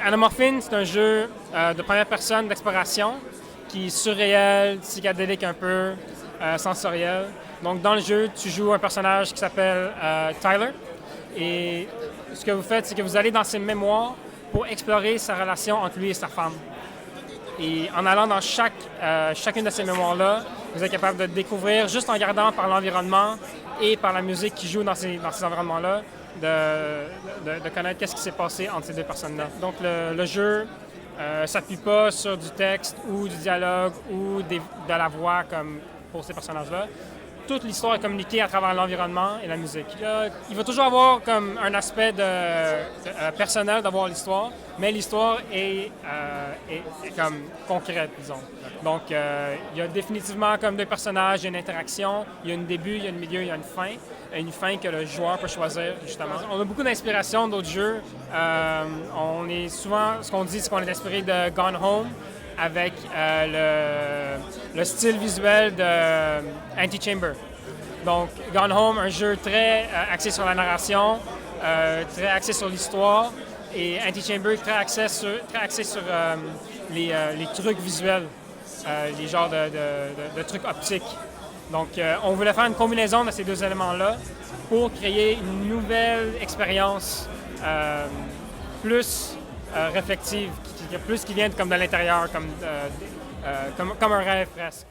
Anamorphine, c'est un jeu de première personne d'exploration qui est surréel, psychédélique un peu, sensoriel. Donc dans le jeu, tu joues un personnage qui s'appelle Tyler. Et ce que vous faites, c'est que vous allez dans ses mémoires pour explorer sa relation entre lui et sa femme. Et en allant dans chacune de ces mémoires-là, vous êtes capable de découvrir, juste en regardant par l'environnement et par la musique qui joue dans ces environnements-là, de connaître qu'est-ce qui s'est passé entre ces deux personnes-là. Donc le jeu s'appuie pas sur du texte ou du dialogue ou de la voix comme pour ces personnages-là. Toute l'histoire est communiquée à travers l'environnement et la musique. Il va toujours avoir comme un aspect personnel d'avoir l'histoire, mais l'histoire est comme concrète, disons. Donc, il y a définitivement comme deux personnages, il y a une interaction, il y a un début, il y a un milieu, il y a une fin que le joueur peut choisir, justement. On a beaucoup d'inspiration d'autres jeux. On est souvent, ce qu'on dit, c'est qu'on est inspiré de Gone Home, avec le style visuel de Antichamber. Donc, Gone Home, un jeu très axé sur la narration, très axé sur l'histoire, et Antichamber très axé sur les trucs visuels, les genres de trucs optiques. Donc, on voulait faire une combinaison de ces deux éléments-là pour créer une nouvelle expérience plus réflexive, plus qui vient comme de l'intérieur, comme un rêve presque.